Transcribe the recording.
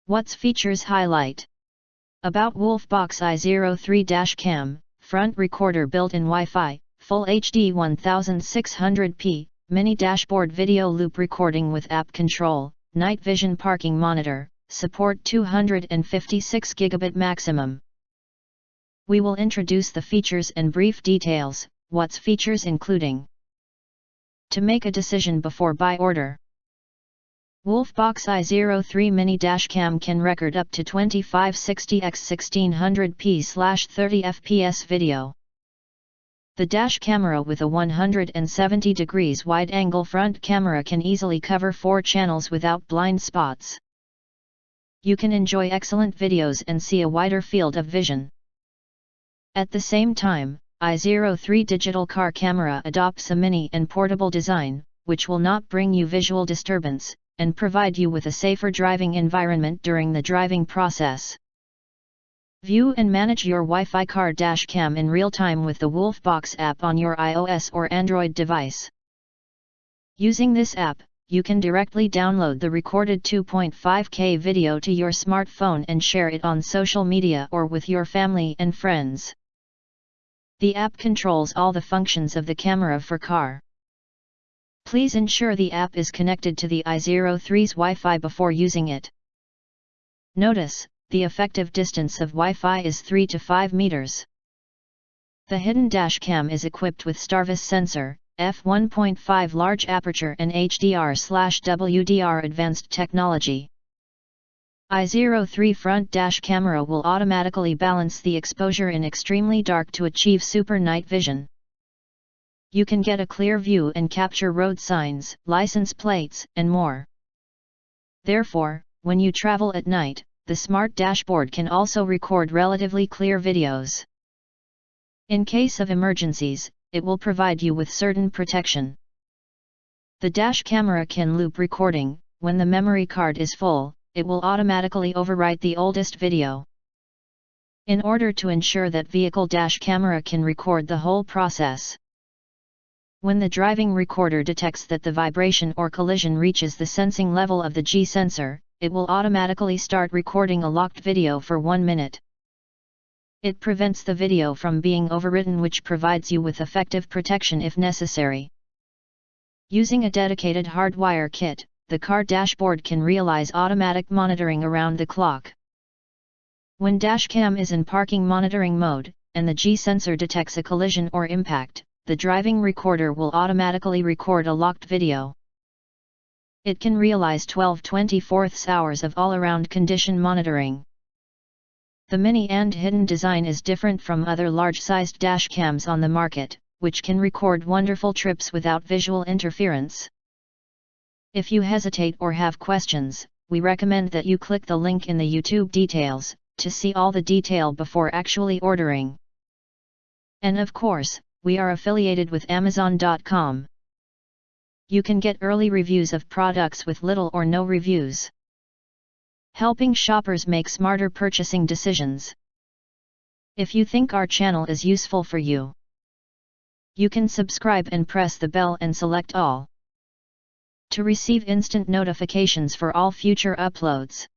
What's features highlight? About WOLFBOX i03 Dashcam, front recorder built-in Wi-Fi, Full HD 1600p, mini dashboard video loop recording with app control, night vision parking monitor, support 256 gigabit maximum. We will introduce the features and brief details. What's features including? To make a decision before buy order. WOLFBOX i03 Mini Dashcam can record up to 2560x1600p/30fps video. The dash camera with a 170 degrees wide-angle front camera can easily cover 4 channels without blind spots. You can enjoy excellent videos and see a wider field of vision. At the same time, i03 digital car camera adopts a mini and portable design, which will not bring you visual disturbance, and provide you with a safer driving environment during the driving process. View and manage your Wi-Fi car dash cam in real time with the WOLFBOX app on your iOS or Android device. Using this app, you can directly download the recorded 2.5K video to your smartphone and share it on social media or with your family and friends. The app controls all the functions of the camera for car. Please ensure the app is connected to the i03's Wi-Fi before using it. Notice, the effective distance of Wi-Fi is 3 to 5 meters. The hidden dashcam is equipped with Starvis sensor, f1.5 large aperture and HDR/WDR advanced technology. i03 front dash camera will automatically balance the exposure in extremely dark to achieve super night vision. You can get a clear view and capture road signs, license plates, and more. Therefore, when you travel at night, the smart dashboard can also record relatively clear videos. In case of emergencies, it will provide you with certain protection. The dash camera can loop recording. When the memory card is full, it will automatically overwrite the oldest video. In order to ensure that vehicle dash camera can record the whole process. When the driving recorder detects that the vibration or collision reaches the sensing level of the G sensor, it will automatically start recording a locked video for 1 minute. It prevents the video from being overwritten, which provides you with effective protection if necessary. Using a dedicated hardwire kit, the car dashboard can realize automatic monitoring around the clock. When dashcam is in parking monitoring mode, and the G sensor detects a collision or impact, the driving recorder will automatically record a locked video. It can realize 12/24 hours of all-around condition monitoring. The mini and hidden design is different from other large-sized dashcams on the market, which can record wonderful trips without visual interference. If you hesitate or have questions, we recommend that you click the link in the YouTube details, to see all the detail before actually ordering. And of course, we are affiliated with Amazon.com. You can get early reviews of products with little or no reviews, helping shoppers make smarter purchasing decisions. If you think our channel is useful for you, you can subscribe and press the bell and select all to receive instant notifications for all future uploads.